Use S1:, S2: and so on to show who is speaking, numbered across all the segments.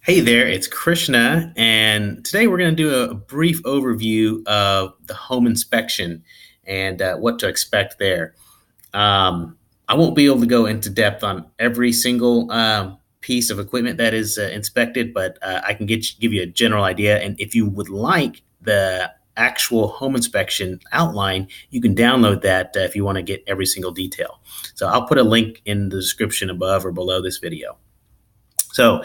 S1: Hey there, it's Krishna, and today we're going to do a brief overview of the home inspection and what to expect there. I won't be able to go into depth on every single piece of equipment that is inspected, but I can give you a general idea. And if you would like the actual home inspection outline, you can download that if you want to get every single detail. So I'll put a link in the description above or below this video. So,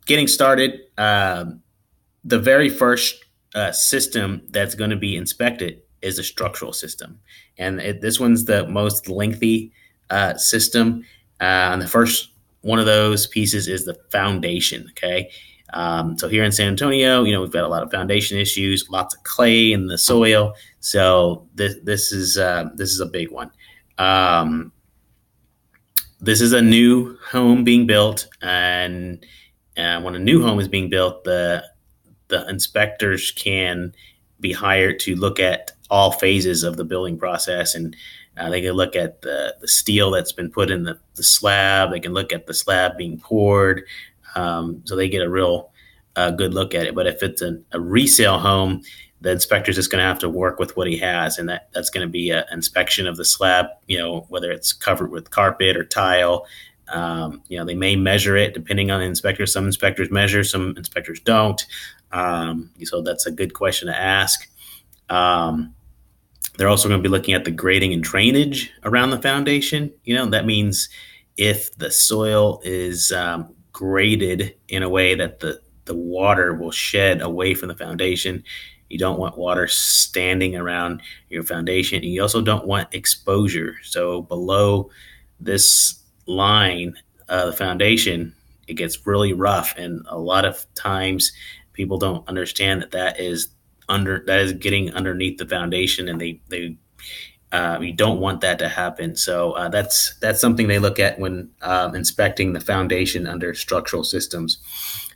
S1: getting started, the very first system that's going to be inspected is the structural system, and this one's the most lengthy system. And the first one of those pieces is the foundation. Okay, so here in San Antonio, we've got a lot of foundation issues, lots of clay in the soil. So this is a big one. Um, this is a new home being built, and when a new home is being built, the inspectors can be hired to look at all phases of the building process, and they can look at the steel that's been put in the slab. They can look at the slab being poured, so they get a real good look at it. But if it's a resale home, the inspector's just going to have to work with what he has, and that's going to be an inspection of the slab. Whether it's covered with carpet or tile. They may measure it depending on the inspector. Some inspectors measure, some inspectors don't. So that's a good question to ask. Um, they're also going to be looking at the grading and drainage around the foundation. That means if the soil is graded in a way that the water will shed away from the foundation. You don't want water standing around your foundation. You also don't want exposure. So below this line, the foundation, it gets really rough, and a lot of times people don't understand that is getting underneath the foundation, and they you don't want that to happen. So that's something they look at when inspecting the foundation under structural systems.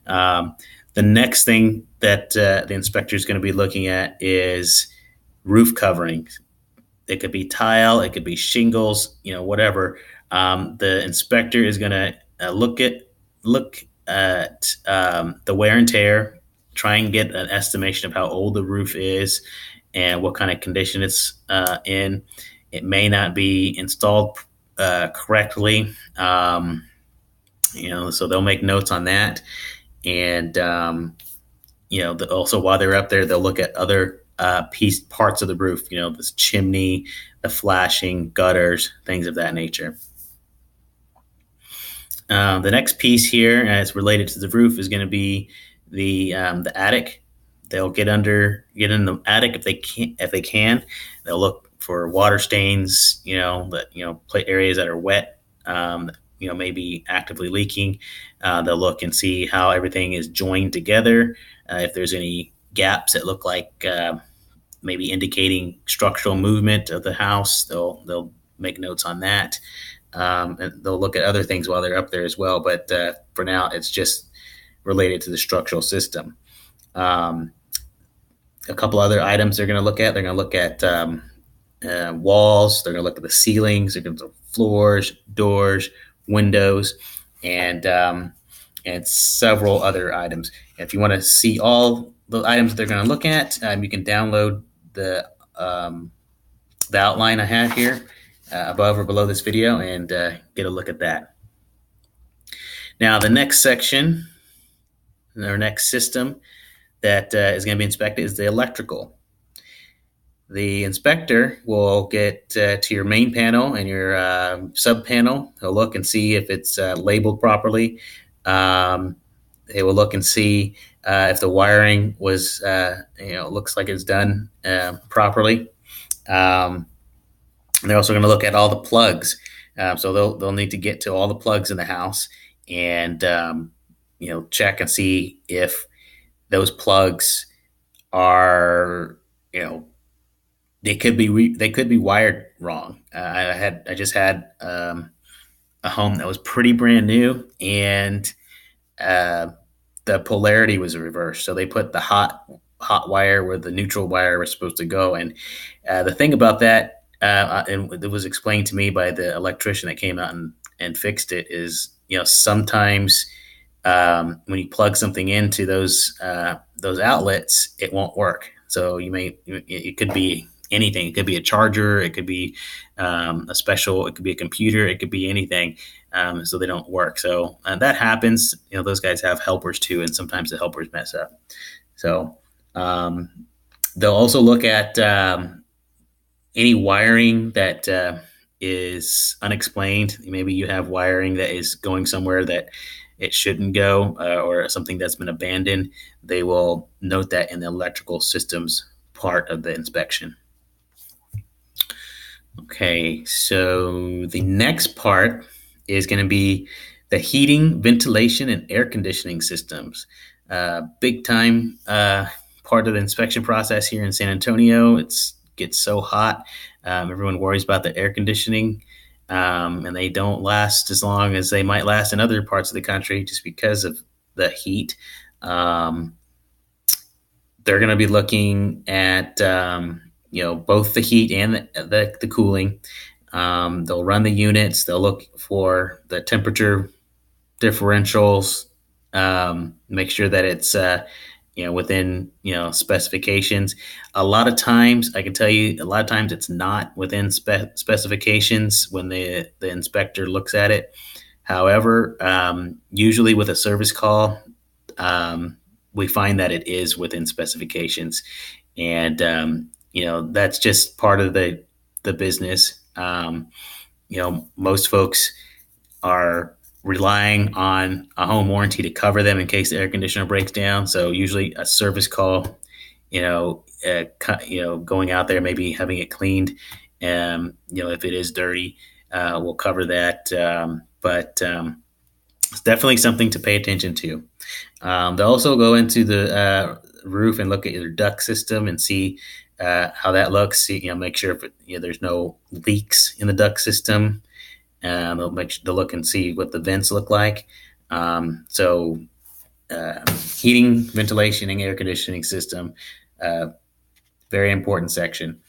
S1: Um, the next thing that the inspector is going to be looking at is roof coverings. It could be tile, it could be shingles, whatever. The inspector is going to look at the wear and tear, try and get an estimation of how old the roof is and what kind of condition it's in. It may not be installed correctly, so they'll make notes on that. And also while they're up there, they'll look at other parts of the roof. This chimney, the flashing, gutters, things of that nature. The next piece here, as related to the roof, is going to be the attic. They'll get in the attic if they can. They'll look for water stains. Play areas that are wet. Maybe actively leaking. They'll look and see how everything is joined together. If there's any gaps that look like maybe indicating structural movement of the house, they'll make notes on that. And they'll look at other things while they're up there as well. But for now, it's just related to the structural system. Um, a couple other items they're going to look at. They're going to look at walls. They're going to look at the ceilings. They're going to look at floors, doors, windows, and several other items. If you want to see all the items that they're going to look at, you can download the outline I have here above or below this video and get a look at that. Now, the next section, our next system that is going to be inspected is the electrical. The inspector will get to your main panel and your sub panel. He'll look and see if it's labeled properly. They will look and see if the wiring was, looks like it's done properly. They're also going to look at all the plugs. So they'll need to get to all the plugs in the house and check and see if those plugs are they could be wired wrong. I just had a home that was pretty brand new, and the polarity was reversed. So they put the hot wire where the neutral wire was supposed to go. And the thing about that, and it was explained to me by the electrician that came out and fixed it, is sometimes when you plug something into those outlets, it won't work. So it could be anything. It could be a charger. It could be a special. It could be a computer. It could be anything. So they don't work. So that happens. Those guys have helpers too, and sometimes the helpers mess up. So um, they'll also look at any wiring that is unexplained. Maybe you have wiring that is going somewhere that it shouldn't go, or something that's been abandoned. They will note that in the electrical systems part of the inspection. Okay, so the next part is going to be the heating, ventilation, and air conditioning systems. Big time part of the inspection process here in San Antonio. It gets so hot. Everyone worries about the air conditioning, and they don't last as long as they might last in other parts of the country just because of the heat. They're going to be looking at both the heat and the cooling. They'll run the units. They'll look for the temperature differentials. Make sure that it's within specifications. A lot of times, I can tell you, a lot of times it's not within specifications when the inspector looks at it. However, usually with a service call, we find that it is within specifications, and that's just part of the business. Most folks are relying on a home warranty to cover them in case the air conditioner breaks down. So usually a service call, going out there, maybe having it cleaned, if it is dirty, we'll cover that. But it's definitely something to pay attention to. They'll also go into the roof and look at your duct system and see how that looks. Make sure if there's no leaks in the duct system. They'll look and see what the vents look like. So heating, ventilation, and air conditioning system, very important section.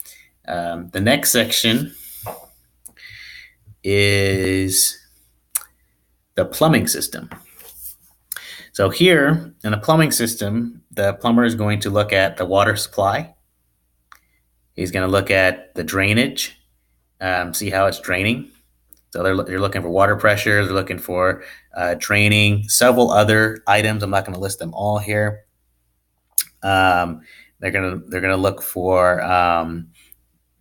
S1: The next section is the plumbing system. So here in the plumbing system, the plumber is going to look at the water supply. He's going to look at the drainage, see how it's draining. So they're looking for water pressure. They're looking for draining. Several other items. I'm not going to list them all here. They're gonna look for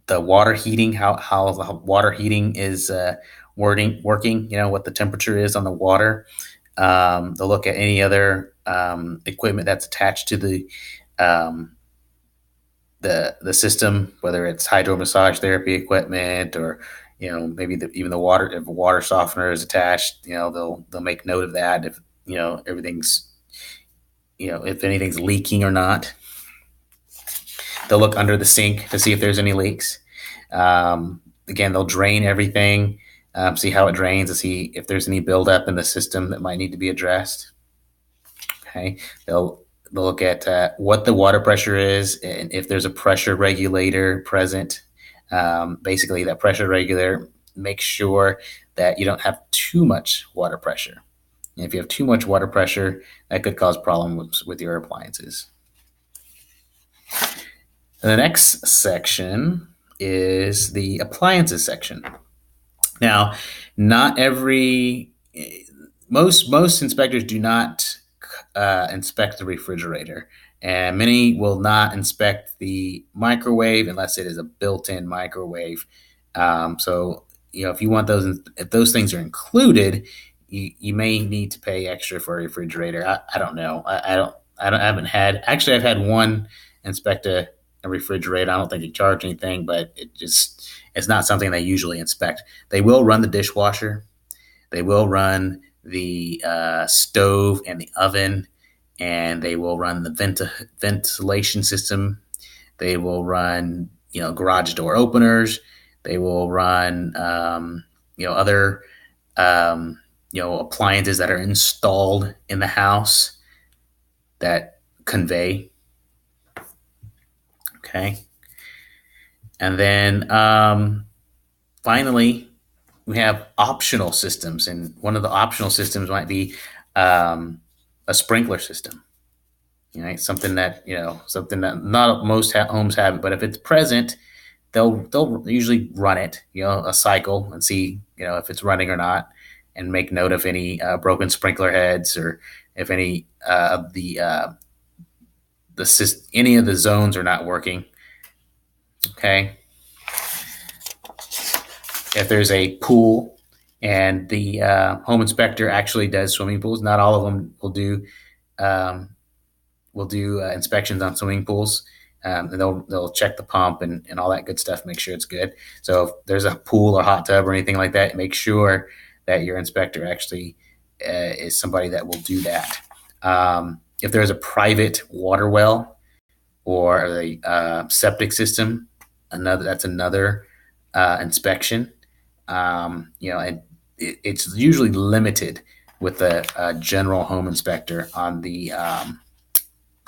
S1: the water heating, how the water heating is working. What the temperature is on the water. They'll look at any other equipment that's attached to the system, whether it's hydro massage therapy equipment or maybe even the water, if a water softener is attached, they'll make note of that if everything's if anything's leaking or not. They'll look under the sink to see if there's any leaks. Again, they'll drain everything, see how it drains, to see if there's any buildup in the system that might need to be addressed. Okay, they'll look at what the water pressure is and if there's a pressure regulator present. Basically, that pressure regulator makes sure that you don't have too much water pressure. And if you have too much water pressure, that could cause problems with your appliances. And the next section is the appliances section. Now, not every most inspectors do not inspect the refrigerator, and many will not inspect the microwave unless it is a built-in microwave. So, if those things are included, you may need to pay extra for a refrigerator. I don't know. I haven't had. Actually, I've had one inspect a refrigerator. I don't think they charge anything, but it's not something they usually inspect. They will run the dishwasher. They will run the stove and the oven, and they will run the ventilation system. They will run garage door openers. They will run other appliances that are installed in the house that convey. Okay. And then finally, we have optional systems. And one of the optional systems might be a sprinkler system. Right? Something that not most homes have, but if it's present, they'll usually run it, a cycle and see, if it's running or not, and make note of any broken sprinkler heads or if any of any of the zones are not working. Okay, if there's a pool and the home inspector actually does swimming pools, not all of them um, will do inspections on swimming pools. And they'll check the pump and all that good stuff, make sure it's good. So if there's a pool or hot tub or anything like that, make sure that your inspector actually is somebody that will do that. If there's a private water well or a septic system, that's another inspection. And it's usually limited with a general home inspector on the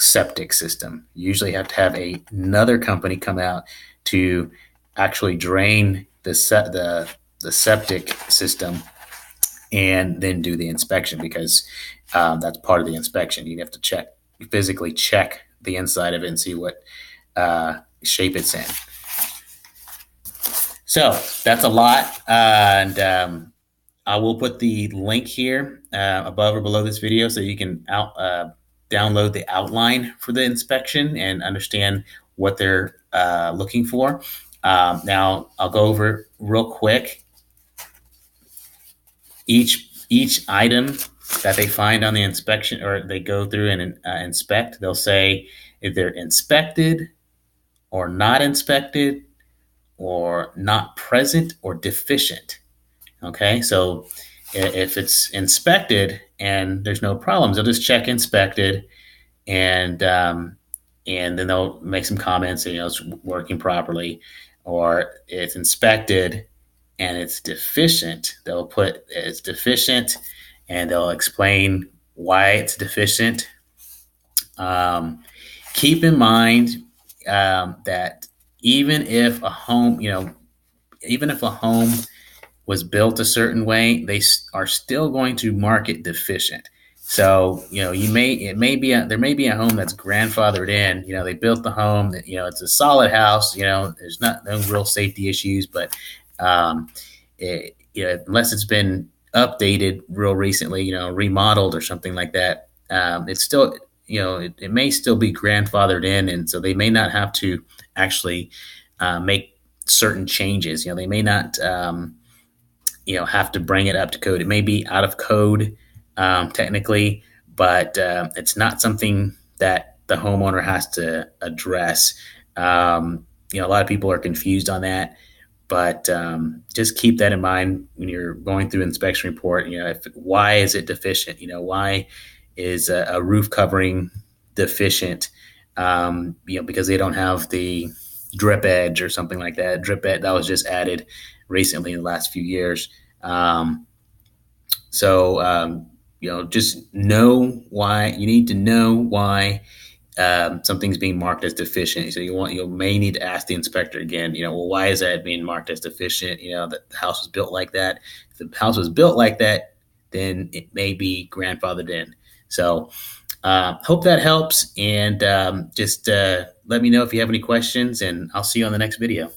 S1: septic system. You usually have to have another company come out to actually drain the septic system and then do the inspection, because that's part of the inspection. You have to physically check the inside of it and see what shape it's in. So that's a lot, and I will put the link here above or below this video so you can download the outline for the inspection and understand what they're looking for. Now I'll go over real quick each item that they find on the inspection, or they go through and inspect. They'll say if they're inspected or not inspected or not present or deficient. Okay, so if it's inspected and there's no problems, they'll just check inspected, and then they'll make some comments, it's working properly. Or it's inspected and it's deficient, they'll put it's deficient, and they'll explain why it's deficient. Keep in mind that even if a home was built a certain way, they are still going to mark it deficient. So, there may be a home that's grandfathered in. They built the home that, it's a solid house. There's no real safety issues, but unless it's been updated real recently, remodeled or something like that, it's still, it may still be grandfathered in, and so they may not have to actually make certain changes. They may not have to bring it up to code. It may be out of code technically, but it's not something that the homeowner has to address. A lot of people are confused on that, but just keep that in mind when you're going through inspection report. Why is it deficient? Why is a roof covering deficient? Because they don't have the drip edge or something like that. Drip edge that was just added recently in the last few years. Just know why. You need to know why something's being marked as deficient. So you may need to ask the inspector again. Why is that being marked as deficient? The house was built like that. If the house was built like that, then it may be grandfathered in. So hope that helps, and just let me know if you have any questions, and I'll see you on the next video.